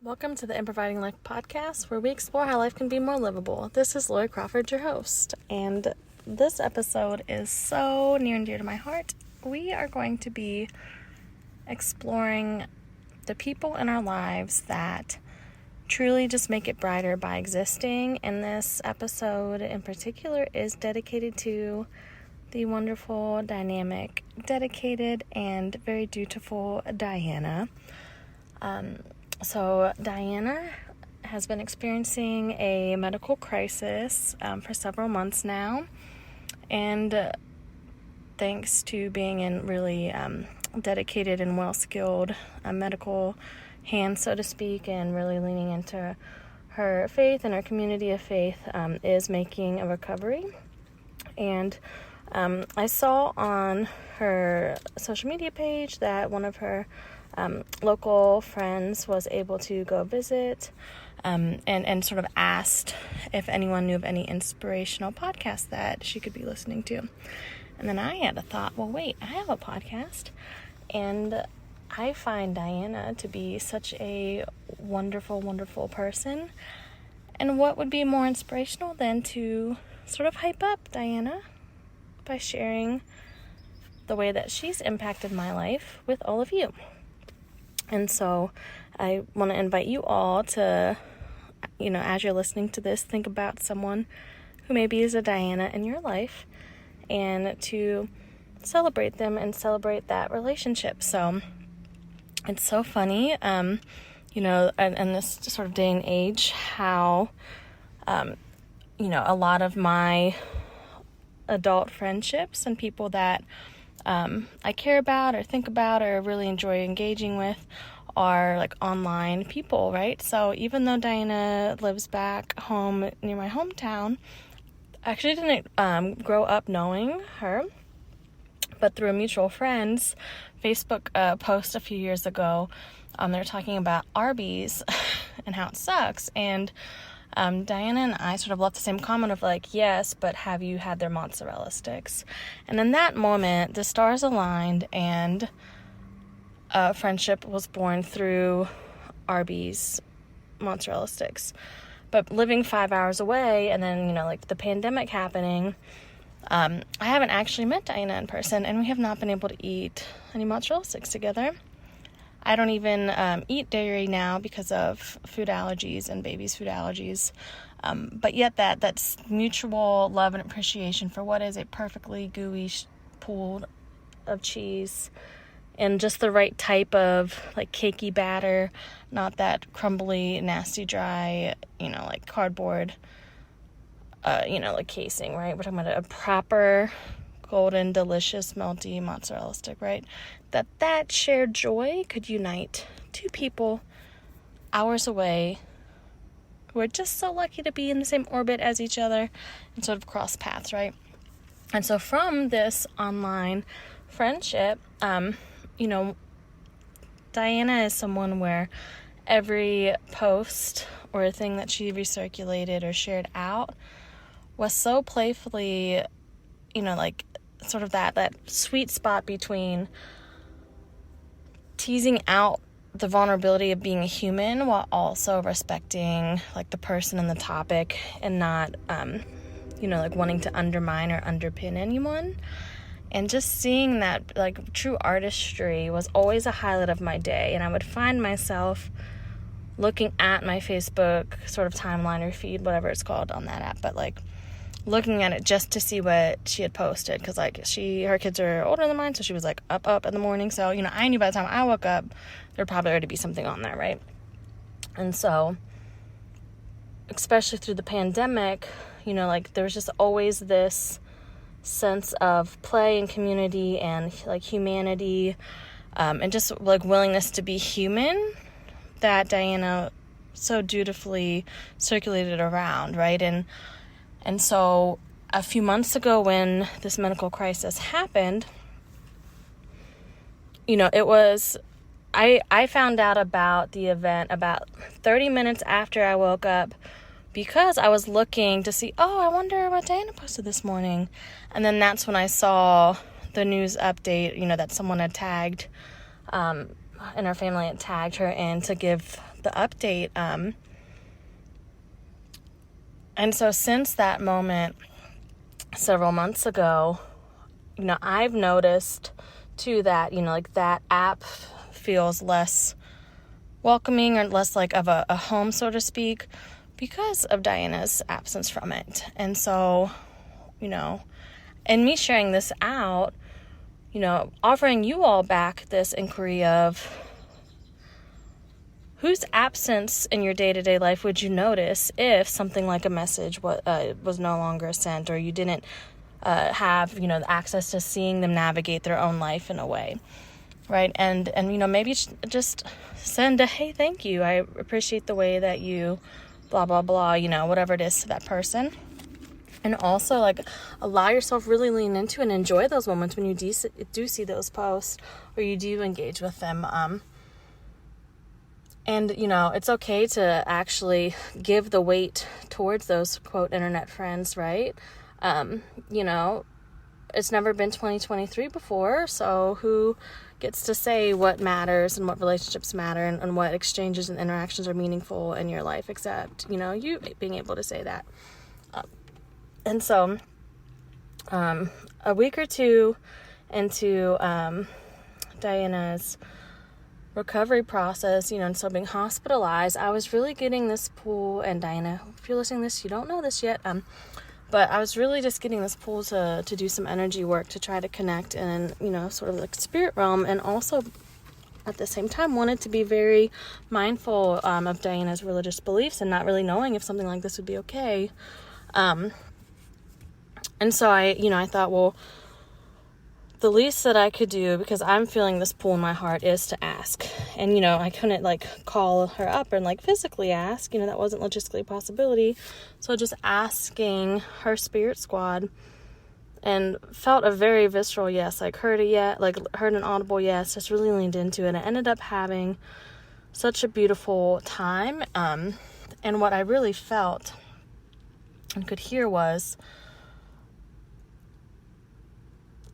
Welcome to the Improvising Life podcast, where we explore how life can be more livable. This is Lloyd Crawford, your host, and this episode is so near and dear to my heart. We are going to be exploring the people in our lives that truly just make it brighter by existing, and this episode in particular is dedicated to the wonderful, dynamic, dedicated, and very dutiful Diana. So Diana has been experiencing a medical crisis for several months now, and thanks to being in really dedicated and well-skilled medical hands, so to speak, and really leaning into her faith and her community of faith, is making a recovery. And I saw on her social media page that one of her local friends was able to go visit and sort of asked if anyone knew of any inspirational podcasts that she could be listening to. And then I had a thought, well, wait, I have a podcast, and I find Diana to be such a wonderful, wonderful person. And what would be more inspirational than to sort of hype up Diana by sharing the way that she's impacted my life with all of you. And so I want to invite you all to, as you're listening to this, think about someone who maybe is a Diana in your life and to celebrate them and celebrate that relationship. So it's so funny, in this sort of day and age, how, a lot of my adult friendships and people that I care about or think about or really enjoy engaging with are like online people, right? So even though Diana lives back home near my hometown, I actually didn't grow up knowing her, but through a mutual friend's Facebook post a few years ago, they're talking about Arby's and how it sucks, and Diana and I sort of left the same comment of like, yes, but have you had their mozzarella sticks? And in that moment, the stars aligned and a friendship was born through Arby's mozzarella sticks. But living 5 hours away and then, the pandemic happening, I haven't actually met Diana in person, and we have not been able to eat any mozzarella sticks together. I don't even eat dairy now because of food allergies and babies' food allergies. But yet that's mutual love and appreciation for what is a perfectly gooey pool of cheese and just the right type of like cakey batter, not that crumbly, nasty, dry, like cardboard, like casing, right? We're talking about a proper golden, delicious, melty mozzarella stick, right? That shared joy could unite two people hours away who are just so lucky to be in the same orbit as each other and sort of cross paths, right? And so from this online friendship, Diana is someone where every post or thing that she recirculated or shared out was so playfully, sort of that sweet spot between teasing out the vulnerability of being a human while also respecting like the person and the topic and not, wanting to undermine or underpin anyone. And just seeing that like true artistry was always a highlight of my day. And I would find myself looking at my Facebook sort of timeline or feed, whatever it's called on that app, but like looking at it just to see what she had posted, because like her kids are older than mine, so she was like up in the morning, so I knew by the time I woke up there'd probably already be something on there, right? And so especially through the pandemic, there was just always this sense of play and community and like humanity, and just like willingness to be human that Diana so dutifully circulated around, right? And so a few months ago when this medical crisis happened, it was, I found out about the event about 30 minutes after I woke up because I was looking to see, I wonder what Diana posted this morning. And then that's when I saw the news update, that someone had tagged, and her family had tagged her in to give the update. And so since that moment several months ago, I've noticed too that, that app feels less welcoming or less like of a home, so to speak, because of Diana's absence from it. And so, and me sharing this out, offering you all back this inquiry of whose absence in your day-to-day life would you notice if something like a message was no longer sent, or you didn't have, the access to seeing them navigate their own life in a way, right? And maybe just send a, hey, thank you. I appreciate the way that you blah, blah, blah, whatever it is to that person. And also, allow yourself really lean into and enjoy those moments when you do see those posts or you do engage with them. And, it's okay to actually give the weight towards those, quote, internet friends, right? It's never been 2023 before, so who gets to say what matters and what relationships matter and what exchanges and interactions are meaningful in your life, except, you being able to say that. And so, a week or two into Diana's recovery process, and so being hospitalized, I was really getting this pull, and Diana, if you're listening to this, you don't know this yet, but I was really just getting this pull to do some energy work to try to connect in, sort of like spirit realm, and also at the same time wanted to be very mindful of Diana's religious beliefs and not really knowing if something like this would be okay. And so I thought, well, the least that I could do, because I'm feeling this pull in my heart, is to ask. And, I couldn't call her up and physically ask, that wasn't logistically a possibility. So just asking her spirit squad, and felt a very visceral yes, heard an audible yes, just really leaned into it. I ended up having such a beautiful time. And what I really felt and could hear was,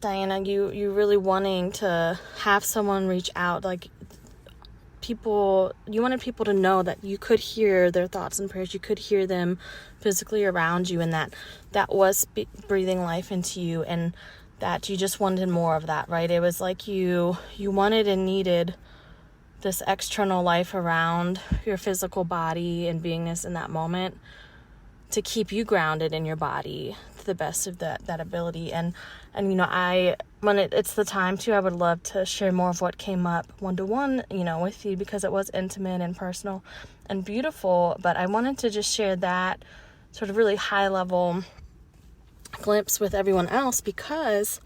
Diana, you really wanting to have someone reach out, you wanted people to know that you could hear their thoughts and prayers, you could hear them physically around you, and that was breathing life into you, and that you just wanted more of that, right? It was like you wanted and needed this external life around your physical body and beingness in that moment to keep you grounded in your body to the best of that ability. And when it's the time too, I would love to share more of what came up one-to-one, with you, because it was intimate and personal and beautiful. But I wanted to just share that sort of really high level glimpse with everyone else, because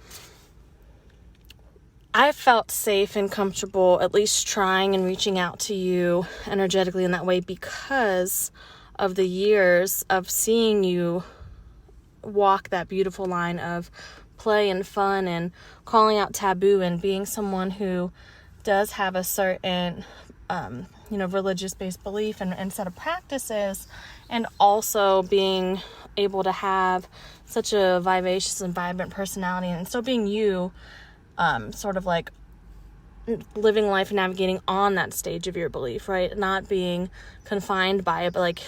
I felt safe and comfortable at least trying and reaching out to you energetically in that way, because of the years of seeing you walk that beautiful line of play and fun and calling out taboo and being someone who does have a certain, religious-based belief and set of practices, and also being able to have such a vivacious and vibrant personality, and still being you, sort of living life and navigating on that stage of your belief, right? Not being confined by it, but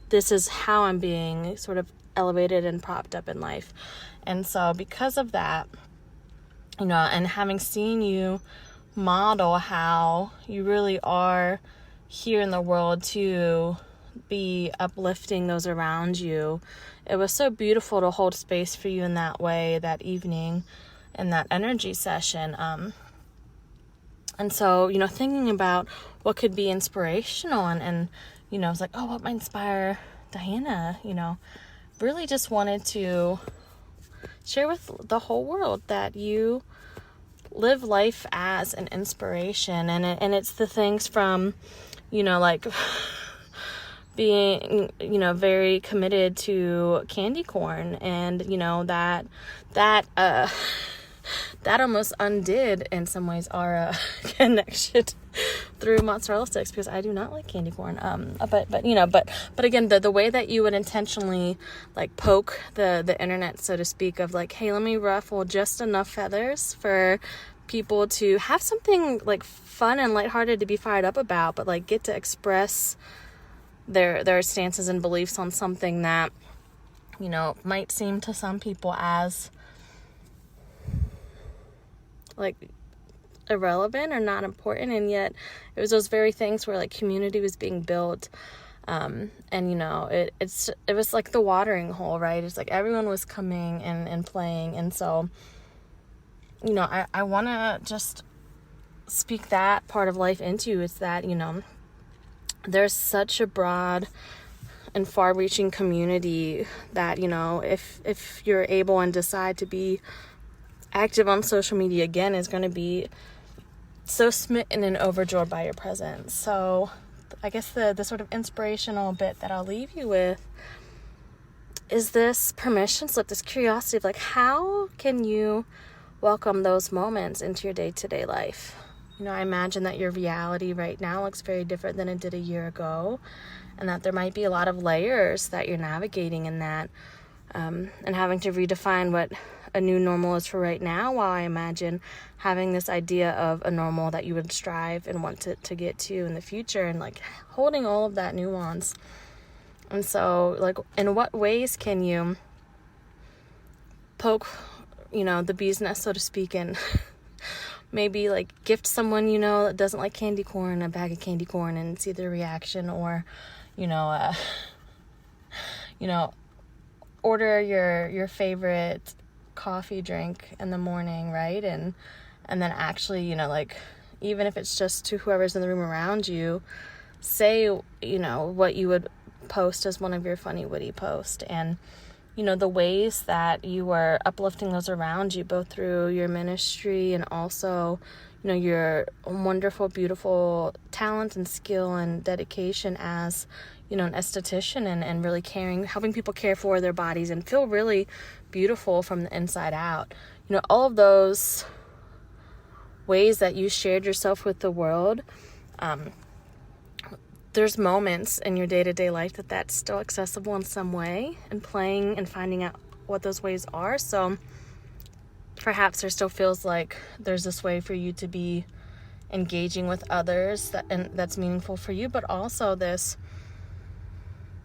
this is how I'm being sort of elevated and propped up in life. And so because of that, and having seen you model how you really are here in the world to be uplifting those around you, it was so beautiful to hold space for you in that way that evening in that energy session. And so, thinking about what could be inspirational and I was like, oh, what might inspire Diana, really just wanted to share with the whole world that you live life as an inspiration. And it's the things from, being, very committed to candy corn, and, that almost undid in some ways our connection through mozzarella sticks, because I do not like candy corn. But again, the way that you would intentionally poke the internet, so to speak, of hey, let me ruffle just enough feathers for people to have something like fun and lighthearted to be fired up about, but like get to express their stances and beliefs on something that, you know, might seem to some people as like irrelevant or not important, and yet it was those very things where like community was being built. And you know, it was like the watering hole, right? It's like everyone was coming and playing. And so, you know, I want to just speak that part of life into you. It's that, you know, there's such a broad and far-reaching community that, you know, if you're able and decide to be active on social media again, is going to be so smitten and overjoyed by your presence. So I guess the sort of inspirational bit that I'll leave you with is this permission slip, this curiosity of like, how can you welcome those moments into your day-to-day life? You know, I imagine that your reality right now looks very different than it did a year ago, and that there might be a lot of layers that you're navigating in that, and having to redefine what a new normal is for right now, while I imagine having this idea of a normal that you would strive and want to get to in the future, and like holding all of that nuance. And so, like, in what ways can you poke, you know, the bee's nest, so to speak, and maybe like gift someone, you know, that doesn't like candy corn a bag of candy corn and see their reaction, or, you know, order your favorite coffee drink in the morning, right? And then actually, you know, like, even if it's just to whoever's in the room around you, say, you know, what you would post as one of your funny, witty posts. And, you know, the ways that you are uplifting those around you, both through your ministry and also, you know, your wonderful, beautiful talent and skill and dedication as, you know, an esthetician, and really caring, helping people care for their bodies and feel really beautiful from the inside out. You know, all of those ways that you shared yourself with the world, there's moments in your day-to-day life that's still accessible in some way, and playing and finding out what those ways are. So perhaps there still feels like there's this way for you to be engaging with others that's meaningful for you, but also this,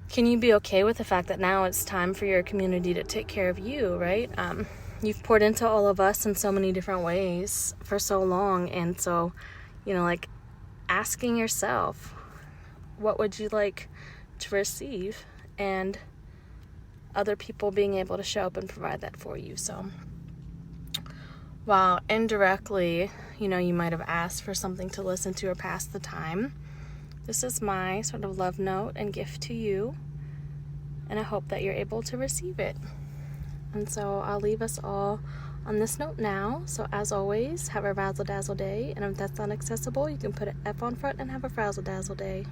can you be okay with the fact that now it's time for your community to take care of you, right? You've poured into all of us in so many different ways for so long. And so, you know, like asking yourself, what would you like to receive? And other people being able to show up and provide that for you. So while indirectly, you know, you might have asked for something to listen to or pass the time, this is my sort of love note and gift to you, and I hope that you're able to receive it. And so I'll leave us all on this note now. So as always, have a razzle dazzle day, and if that's not accessible, you can put an F on front and have a frazzle dazzle day.